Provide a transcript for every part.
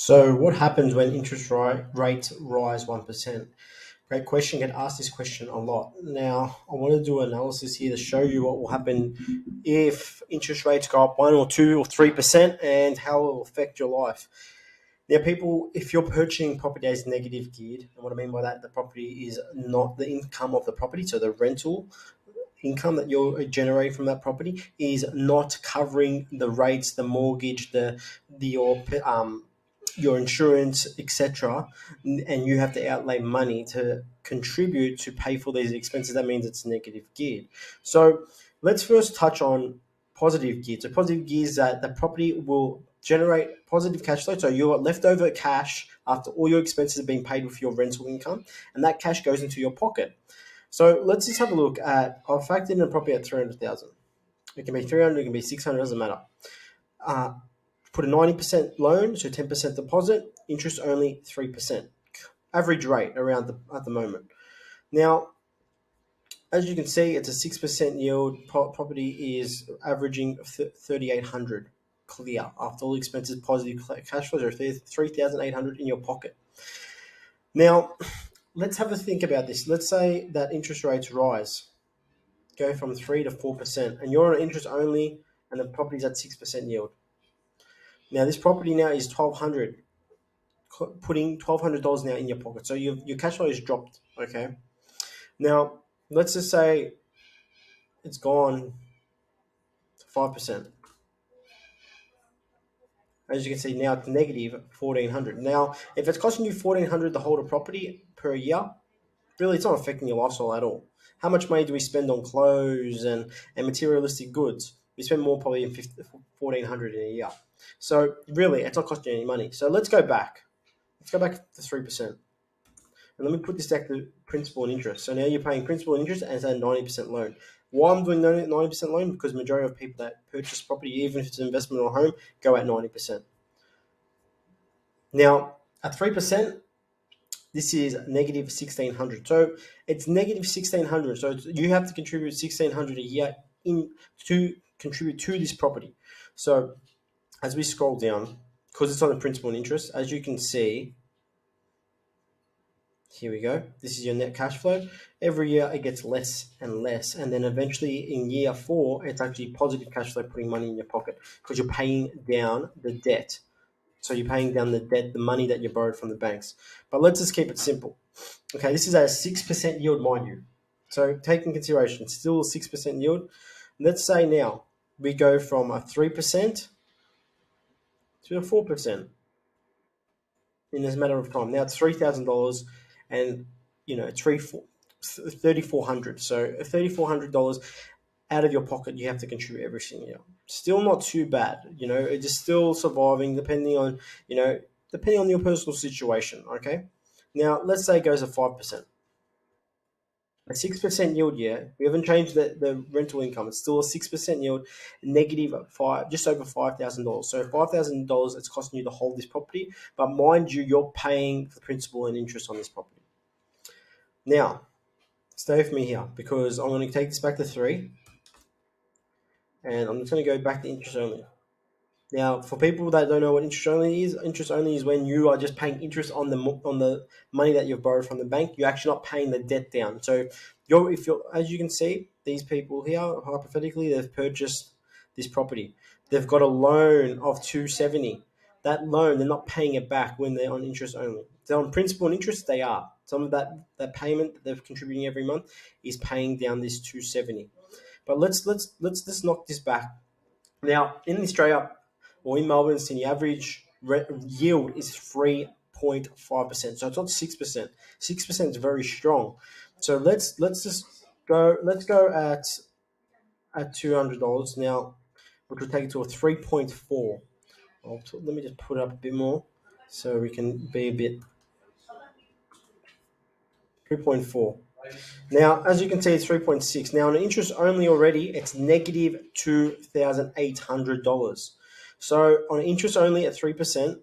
So what happens when rates rise 1%? Great question. Get asked this question a lot. Now, I want to do an analysis here to show you what will happen if interest rates go up 1 or 2 or 3% and how it will affect your life. Now, people, if you're purchasing property as negative geared, and what I mean by that, the property is not the income of the property, so the rental income that you're generating from that property is not covering the rates, the mortgage, your insurance, etc., and you have to outlay money to contribute to pay for these expenses. That means it's negative geared. So let's first touch on positive geared. So positive geared is that the property will generate positive cash flow. So your leftover cash after all your expenses have been paid with your rental income, and that cash goes into your pocket. So let's just have a look at, I've factored in a property at 300,000. It can be 300, it can be 600, doesn't matter. Put a 90% loan, so 10% deposit, interest only 3%. Average rate around at the moment. Now, as you can see, it's a 6% yield. Property is averaging 3,800 clear after all expenses, positive cash flows are 3,800 in your pocket. Now, let's have a think about this. Let's say that interest rates rise, go from 3 to 4%, and you're on interest only, and the property's at 6% yield. Now, this property now is $1,200, putting $1,200 now in your pocket. So your cash flow is dropped, okay? Now, let's just say it's gone to 5%. As you can see, now it's negative $1,400. Now, if it's costing you $1,400 to hold a property per year, really, it's not affecting your lifestyle at all. How much money do we spend on clothes and materialistic goods? We spend more probably than $1,400 in a year. So really, it's not costing you any money. So let's go back. Let's go back to 3%. And let me put this back to principal and interest. So now you're paying principal and interest and it's a 90% loan. Why I'm doing 90% loan? Because the majority of people that purchase property, even if it's an investment or a home, go at 90%. Now, at 3%, this is negative 1,600. So it's negative 1,600. So you have to contribute 1,600 a year to contribute to this property. So as we scroll down, because it's on the principal and interest, as you can see, here we go. This is your net cash flow. Every year it gets less and less. And then eventually in year 4, it's actually positive cash flow, putting money in your pocket because you're paying down the debt. So you're paying down the debt, the money that you borrowed from the banks. But let's just keep it simple. Okay, this is a 6% yield, mind you. So take in consideration, still a 6% yield. Let's say now we go from a 3% to a 4% in this matter of time. Now it's $3,000 and, it's $3,400. So $3,400 out of your pocket you have to contribute every single year. Still not too bad. It is still surviving depending on your personal situation, okay? Now, let's say it goes to 5%. A 6% yield, yeah. We haven't changed the rental income. It's still a 6% yield, negative just over $5,000. So $5,000 it's costing you to hold this property. But mind you, you're paying the principal and interest on this property. Now, stay with me here because I'm going to take this back to 3. And I'm just going to go back to interest only. Now, for people that don't know what interest only is when you are just paying interest on the money that you've borrowed from the bank. You're actually not paying the debt down. So, as you can see, these people here, hypothetically, they've purchased this property. They've got a loan of $270. That loan, they're not paying it back when they're on interest only. So on principal and interest, they are. Some of that payment that they're contributing every month is paying down this $270. But let's knock this back. Now, in Australia, or in Melbourne, Sydney, average yield is 3.5%. So it's not 6%. 6% is very strong. So let's go at $200 now, which will take it to a 3.4. Let me just put it up a bit more so we can be a bit 3.4. Now, as you can see, it's 3.6. Now, on interest only already, it's negative $2,800. So on interest only at 3%,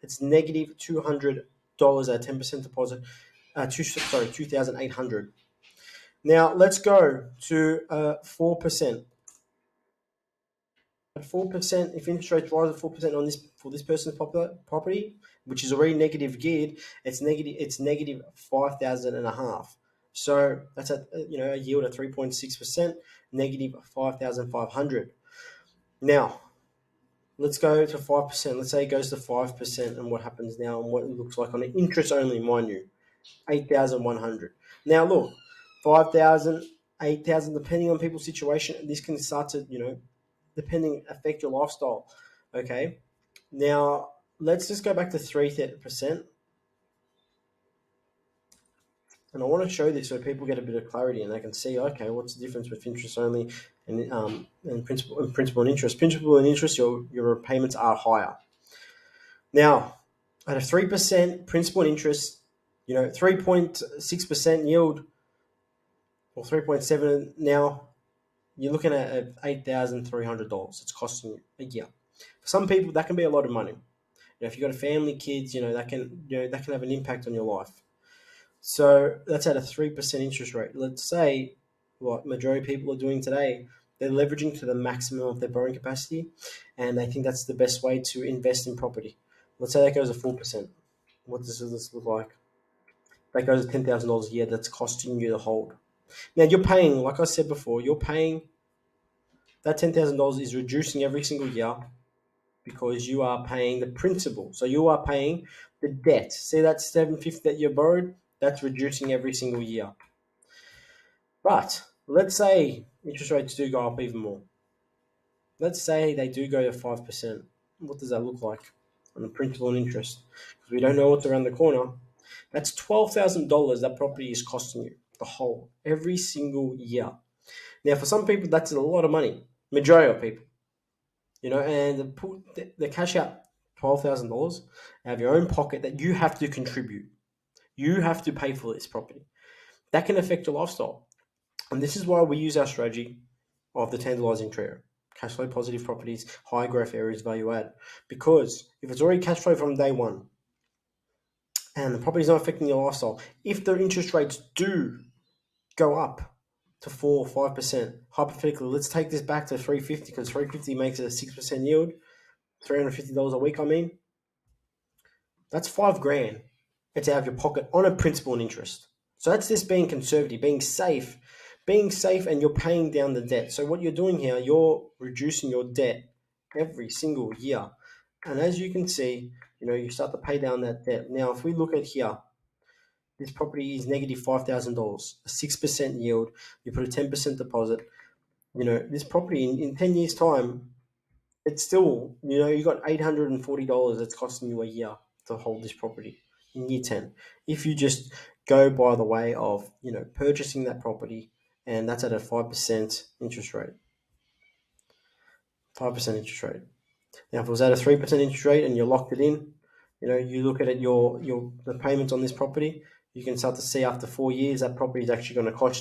it's negative $200 at 10% deposit. 2,800. Now let's go to 4%. at 4%, if interest rates rise at 4% on this for this person's property, which is already negative geared, it's negative 5,000 and a half. So that's a yield of 3.6%, negative 5,500. Now let's go to 5%. Let's say it goes to 5%, and what happens now, and what it looks like on an interest only, mind you, 8,100. Now look, 5,000, 8,000, depending on people's situation, this can start to affect your lifestyle. Okay, now let's just go back to 3%, and I want to show this so people get a bit of clarity and they can see, okay, what's the difference with interest only and principal and interest. Principal and interest, your repayments are higher. Now, at a 3% principal and interest, 3.6% yield or 3.7 now, you're looking at $8,300. It's costing you a year. For some people, that can be a lot of money. If you've got a family, kids, that can have an impact on your life. So that's at a 3% interest rate. Let's say what majority of people are doing today, they're leveraging to the maximum of their borrowing capacity, and they think that's the best way to invest in property. Let's say that goes to 4%. What does this look like? That goes to $10,000 a year. That's costing you to hold. Now you're paying, like I said before, that $10,000 is reducing every single year because you are paying the principal. So you are paying the debt. See that $750 that you borrowed? That's reducing every single year. But let's say interest rates do go up even more. Let's say they do go to 5%. What does that look like on the principal and interest? Because we don't know what's around the corner. That's $12,000 that property is costing you, the whole, every single year. Now, for some people, that's a lot of money. Majority of people, and the cash out $12,000 out of your own pocket that you have to contribute. You have to pay for this property. That can affect your lifestyle. And this is why we use our strategy of the tantalizing trio. Cash flow positive properties, high growth areas, value add. Because if it's already cash flow from day one and the property is not affecting your lifestyle, if the interest rates do go up to 4 or 5%, hypothetically, let's take this back to 350 because 350 makes it a 6% yield, $350 a week, that's $5,000. It's out of your pocket on a principal and interest. So that's just being conservative, being safe, and you're paying down the debt. So what you're doing here, you're reducing your debt every single year. And as you can see, you start to pay down that debt. Now, if we look at here, this property is negative $5,000, a 6% yield. You put a 10% deposit. This property in 10 years' time, it's still, you got $840 that's costing you a year to hold this property in year 10. If you just go by the way of, purchasing that property, and that's at a 5% interest rate. 5% interest rate. Now, if it was at a 3% interest rate and you locked it in, you look at it, the payments on this property, you can start to see after 4 years that property is actually going to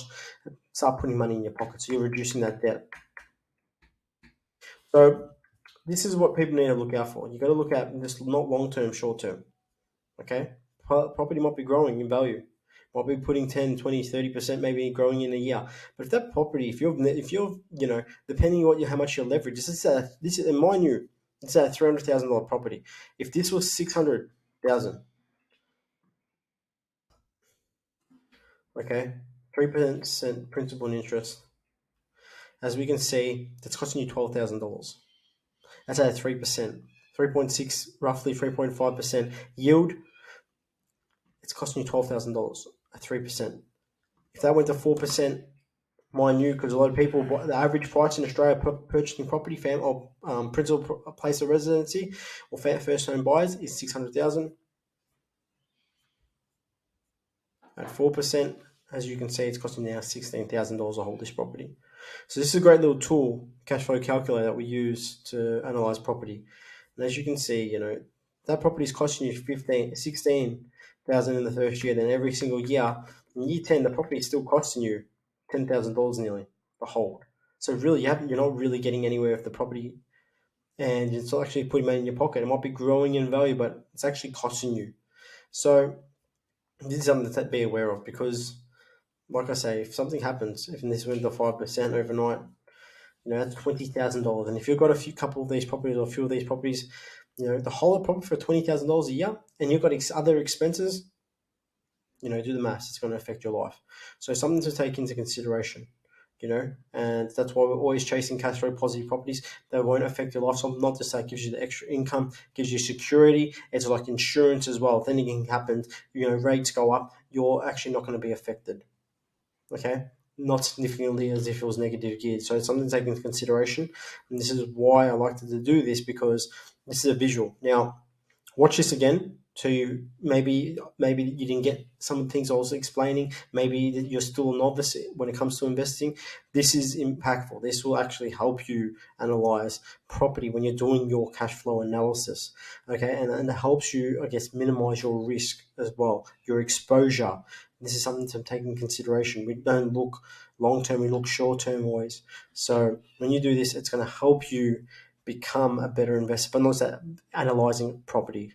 start putting money in your pocket. So you're reducing that debt. So this is what people need to look out for. You got to look at this, not long term, short term. Okay, property might be growing in value, might be putting 10, 20, 30%, maybe growing in a year. But if that property, if you're depending on how much you leverage, this is and mind you, it's a $300,000 property. If this was 600,000, okay, 3% principal and interest, as we can see, that's costing you $12,000. That's at 3%, 3.6, roughly 3.5% yield. It's costing you $12,000 at 3%. If that went to 4%, mind you, because a lot of people, the average price in Australia purchasing property, principal place of residency or first home buyers is 600,000. At 4%, as you can see, it's costing now $16,000 to hold this property. So this is a great little tool, cash flow calculator, that we use to analyze property. And as you can see, that property is costing you $16,000 in the first year. Then every single year, in year 10, the property is still costing you $10,000 nearly to hold. So really, you're not really getting anywhere with the property, and it's not actually putting money in your pocket. It might be growing in value, but it's actually costing you. So this is something to be aware of, because, like I say, if something happens, if this went to 5% overnight, That's $20,000. And if you've got a couple of these properties or a few of these properties, the whole property for $20,000 a year, and you've got other expenses, do the maths. It's going to affect your life. So something to take into consideration. And that's why we're always chasing cash flow positive properties that won't affect your lifestyle. Not just that gives you the extra income, gives you security. It's like insurance as well. If anything happens, rates go up, you're actually not going to be affected. Okay, not significantly as if it was negative geared. So it's something to take into consideration. And this is why I like to do this, because this is a visual. Now, watch this again. To maybe you didn't get some of the things I was explaining. Maybe you're still a novice when it comes to investing. This is impactful. This will actually help you analyze property when you're doing your cash flow analysis. Okay, and it helps you, I guess, minimize your risk as well, your exposure. This is something to take in consideration. We don't look long term; we look short term always. So when you do this, it's going to help you become a better investor, but not that analyzing property.